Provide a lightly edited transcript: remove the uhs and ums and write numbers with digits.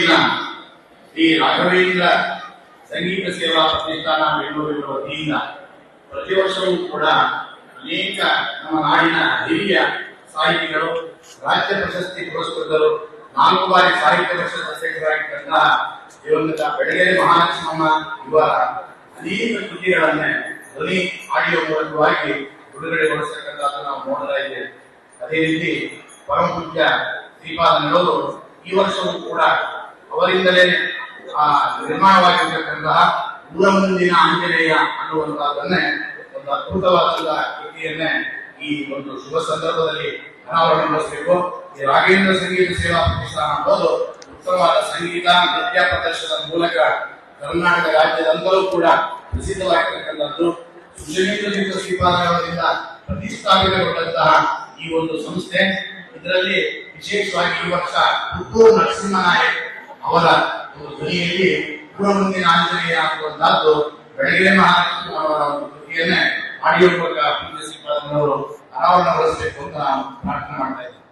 ದಿನ ಶ್ರೀ ರಾಘವೇಂದ್ರ ಸಂಗೀತ ಸೇವಾ ಪ್ರತಿಷ್ಠಾನ ಬೆಂಗಳೂರಿನ ವತಿಯಿಂದ ಪ್ರತಿ ವರ್ಷವೂ ಕೂಡ ಅನೇಕ ನಮ್ಮ ನಾಡಿನ ಹಿರಿಯ ಸಾಹಿತಿಗಳು, ರಾಜ್ಯ ಪ್ರಶಸ್ತಿ ಪುರಸ್ಕೃತರು, 4 ಬಾರಿ ಸಾಹಿತ್ಯ ಪರಿಷತ್ ಅಧ್ಯಕ್ಷರಾಗಿದ್ದಂತಹ ದಿವಂಗತ ಬೆಳಗೆರೆ ಮಹಾಲಕ್ಷ್ಮಮ್ಮ ಇವರ ಅನೇಕ ಕೃತಿಗಳನ್ನೇ ಧ್ವನಿ ಆಡಿಯೋ ಮೂಲಕವಾಗಿ ಬಿಡುಗಡೆಗೊಳಿಸತಕ್ಕಂಥದ್ದು ನಾವು ನೋಡ್ತಾ ಇದ್ದೇವೆ. ಅದೇ ರೀತಿ ಪರಮ ಪೂಜ್ಯ ಶ್ರೀಪಾದಂಗಳವರು ಈ ವರ್ಷವೂ ಕೂಡ ಅವರಿಂದಲೇ ನಿರ್ಮಾಣವಾಗಿರ್ತಕ್ಕಂತಹ ಮೂಲ ಮುಂದಿನ ಆಂಜನೇಯ ಅನ್ನುವಂತಹದನ್ನೇ ಒಂದು ಅದ್ಭುತವಾದಂತಹ ಕೃತಿಯನ್ನೇ ಈ ಒಂದು ಶುಭ ಸಂದರ್ಭದಲ್ಲಿ ಅನಾವರಣಗೊಳಿಸಬೇಕು. ಈ ರಾಘವೇಂದ್ರ ಸಂಗೀತ ಸೇವಾ ಪ್ರತಿಷ್ಠಾನ ಅನ್ನೋದು ಉತ್ತಮವಾದ ಸಂಗೀತ ನೃತ್ಯ ಪ್ರದರ್ಶನದ ಮೂಲಕ ಕರ್ನಾಟಕ ರಾಜ್ಯದಂತಲೂ ಕೂಡ ಪ್ರಸಿದ್ಧವಾಗಿರ್ತಕ್ಕಂಥದ್ದು. ಸುಶ್ರೀ ಶ್ರೀಪಾದಗಳಿಂದ ಪ್ರತಿಷ್ಠಾಪಿತಗೊಂಡಂತಹ ಈ ಒಂದು ಸಂಸ್ಥೆ, ಇದರಲ್ಲಿ ವಿಶೇಷವಾಗಿ ಈ ವರ್ಷ ಪುತ್ತೂರು ನರಸಿಂಹನಾಯಕ್ ಅವರ ಒಂದು ಧ್ವನಿಯಲ್ಲಿ ಪೂರ್ವ ಮುಂದಿನ ಆಂಜನೇಯ ಅನ್ನುವಂತಹದ್ದು ಬೆಳಗೆರೆ ಮಹಾಲಕ್ಷ್ಮಿ ಅವರ ಒಂದು ಕೃತಿಯನ್ನೇ ಆಡಿಯೋ ಮೂಲಕ ಶ್ರೀಪಾದನವರು ಅನಾವರಣಗೊಳಿಸಬೇಕು ಅಂತ ನಾವು ಪ್ರಾರ್ಥನೆ ಮಾಡ್ತಾ ಇದ್ದೇವೆ.